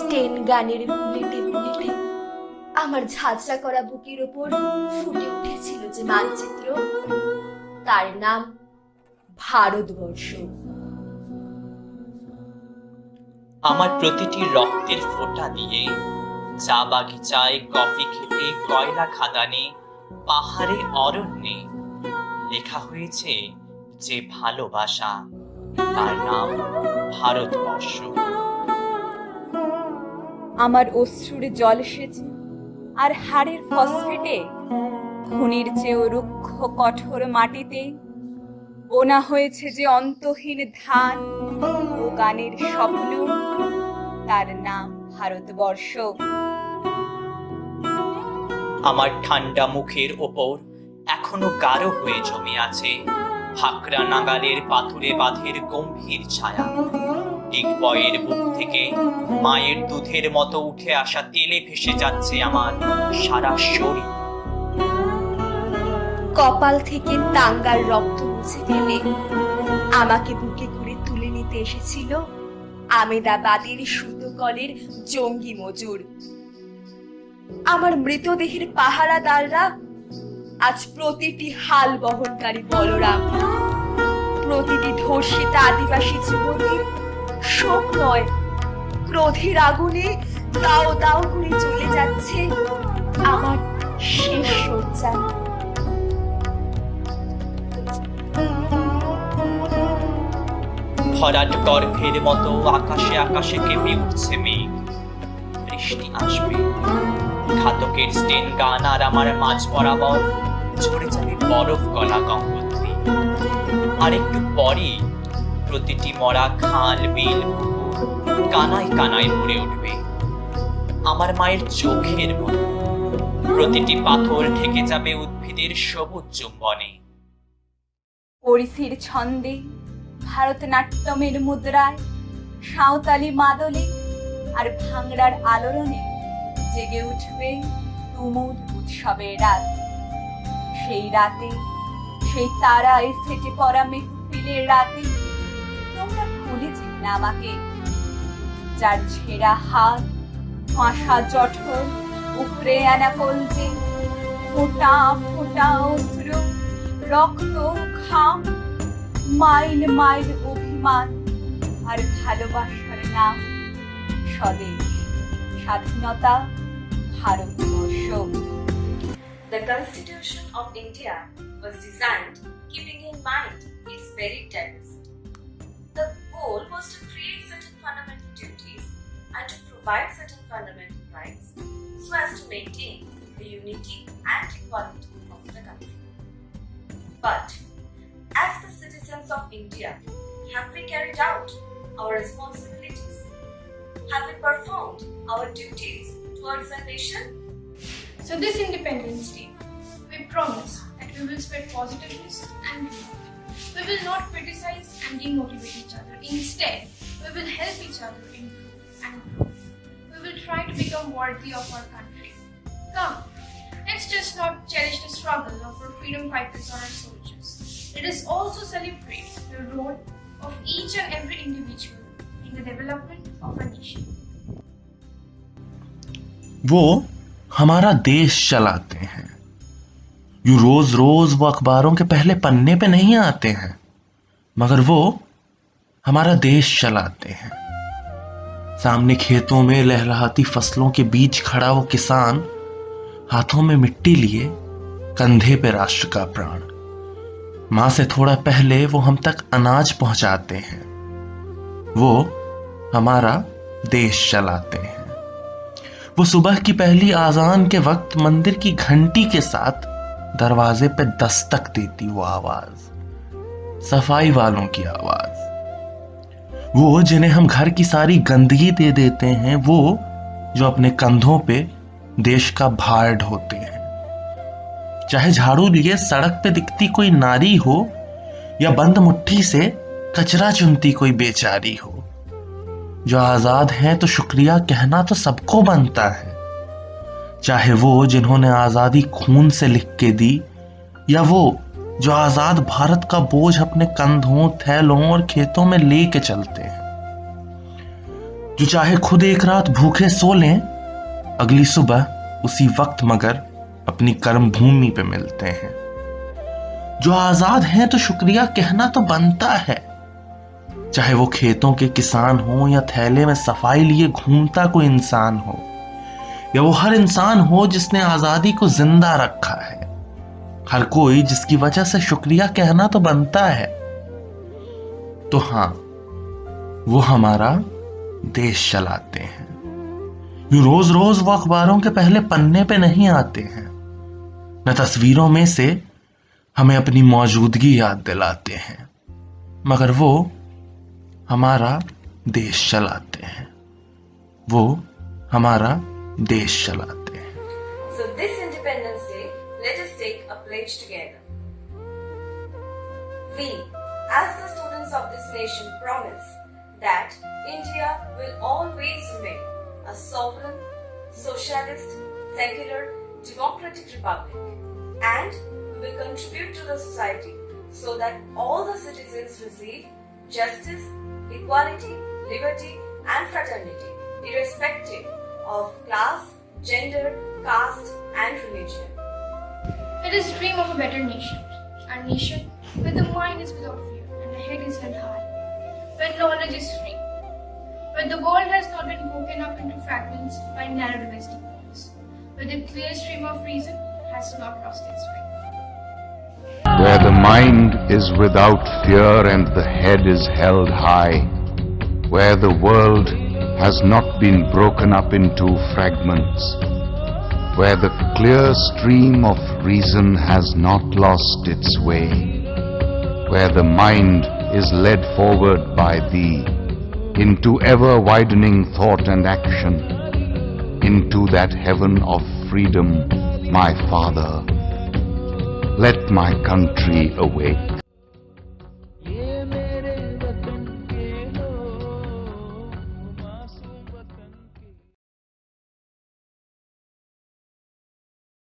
স্টেন গানের বুলেটে বুলেটে আমার ঝাঁঝরা করা বুকের ওপর ফুটে উঠেছিল যে মানচিত্র, তার নাম ভারতবর্ষ। আমার প্রতিটি রক্তের ফোঁটা দিয়ে, চা বাগিচায়, কফি খেতে, কয়লা খাদানে, পাহাড়ে, অরণ্যে লেখা হয়েছে যে ভালোবাসা, তার নাম ভারতবর্ষ। আমার অশ্রুর জল সেচে আর হাড়ের ফসফেটে, খনির চেয়েও রুক্ষ কঠোর মাটিতে বোনা হয়েছে যে অন্তহীন ধান ও গানের স্বপ্ন, তার নাম ভারতবর্ষ। আমার ঠান্ডা মুখের ওপর এখনো গাঢ় হয়ে জমে আছে ফাকরা নাগালের পাথুরে বাঁধের গম্ভীর ছায়া। ডিগবয়ের বুক থেকে মায়ের দুধের মতো উঠে আসা তেলে ভেসে যাচ্ছে আমার সারা শরীর। কপাল থেকে টাঙ্গার রক্ত মুছে ফেলে আমাকে বুকে করে তুলে নিতে এসেছিল আমেদাবাদের সুতোকলের জঙ্গি মজুর। আমার মৃতদেহের পাহারাদাররা আজ প্রতিটি হাল বহনকারী বলরাম, প্রতিটি ধর্ষিতা আদিবাসী যুবতীর শোক নয়, ক্রোধের আগুনে দাও দাও করে চলে যাচ্ছে আমার শেষ শয্যা। ভরাট গর্ভের মতো আকাশে আকাশে কেঁপে উঠছে মেঘ, বৃষ্টি আসবে। ঘাতকের স্টেন গান আর আমার মাঝ বরাবর ঝরে যাবে বরফ গলা গঙ্গোত্রী। আর একটু পরে প্রতিটি মরা খাল, বিল, পুকুর কানায় কানায় ভরে উঠবে আমার মায়ের চোখের মতো। প্রতিটি পাথর ঢেকে যাবে উদ্ভিদের সবুজ চুম্বনে। ওড়িশির ছন্দে, ভারতনাট্যমের মুদ্রায়, সাঁওতালি মাদলে আর ভাংড়ার আলোড়নে জেগে উঠবে তুমুল উৎসবের রাত। সেই রাতে, সেই তারায় ফেটে পড়া মেহফিলের রাতে তোমরা ভুলে যেও না আমাকে, যার ছেঁড়া হাত, ফাঁসা জঠর, উপরে আনা কলজে, ফোঁটা ফোঁটা অশ্রু, রক্ত, ঘাম, মাইল মাইল অভিমান আর ভালোবাসার নাম স্বদেশ, স্বাধীনতা, Bharatvarsha. The Constitution of India was designed keeping in mind its very diversity. The goal was to create certain fundamental duties and to provide certain fundamental rights so as to maintain the unity and equality of the country. But as the citizens of India, have we carried out our responsibilities? Have we performed our duties towards our nation? So this Independence Day, we promise that we will spread positiveness and love. We will not criticize and demotivate each other. Instead, we will help each other improve and grow. We will try to become worthy of our country. Come, let's just not cherish the struggle of our freedom fighters or our soldiers. Let us also celebrate the role of each and every individual in the development of a nation. वो हमारा देश चलाते हैं। यूं रोज रोज वो अखबारों के पहले पन्ने पे नहीं आते हैं, मगर वो हमारा देश चलाते हैं। सामने खेतों में लहलहाती फसलों के बीच खड़ा वो किसान, हाथों में मिट्टी लिए, कंधे पे राष्ट्र का प्राण। मां से थोड़ा पहले वो हम तक अनाज पहुंचाते हैं। वो हमारा देश चलाते हैं। वो सुबह की पहली आजान के वक्त मंदिर की घंटी के साथ दरवाजे पे दस्तक देती वो आवाज, सफाई वालों की आवाज। वो जिन्हें हम घर की सारी गंदगी दे देते हैं, वो जो अपने कंधों पे देश का भार ढोते हैं। चाहे झाड़ू लिए सड़क पे दिखती कोई नारी हो या बंद मुट्ठी से कचरा चुनती कोई बेचारी हो, जो आजाद हैं तो शुक्रिया कहना तो सबको बनता है। चाहे वो जिन्होंने आजादी खून से लिख के दी, या वो जो आजाद भारत का बोझ अपने कंधों, थैलों और खेतों में लेके चलते हैं। जो चाहे खुद एक रात भूखे सो लें, अगली सुबह उसी वक्त मगर अपनी कर्म भूमि पे मिलते हैं। जो आजाद हैं तो शुक्रिया कहना तो बनता है, चाहे वो खेतों के किसान हो या थैले में सफाई लिए घूमता कोई इंसान हो, या वो हर इंसान हो जिसने आजादी को जिंदा रखा है। हर कोई जिसकी वजह से शुक्रिया कहना तो बनता है। तो हां, वो हमारा देश चलाते हैं। यूं रोज रोज वो अखबारों के पहले पन्ने पे नहीं आते हैं, न तस्वीरों में से हमें अपनी मौजूदगी याद दिलाते हैं, मगर वो हमारा देश चलाते हैं। वो हमारा देश चलाते हैं। So this Independence Day, let us take a pledge together. We, as the students of this nation, promise that India will always remain a sovereign, socialist, secular, democratic republic, and we will contribute to the society so that all the citizens receive justice, equality, liberty, and fraternity, irrespective of class, gender, caste, and religion. Let us dream of a better nation, a nation where the mind is without fear and the head is held high, where knowledge is free, where the world has not been broken up into fragments by narrow domestic walls, where the clear stream of reason has not lost its way. Where the mind is without fear and the head is held high, where the world has not been broken up into fragments, where the clear stream of reason has not lost its way, where the mind is led forward by thee into ever-widening thought and action, into that heaven of freedom, my Father. Let my country awake.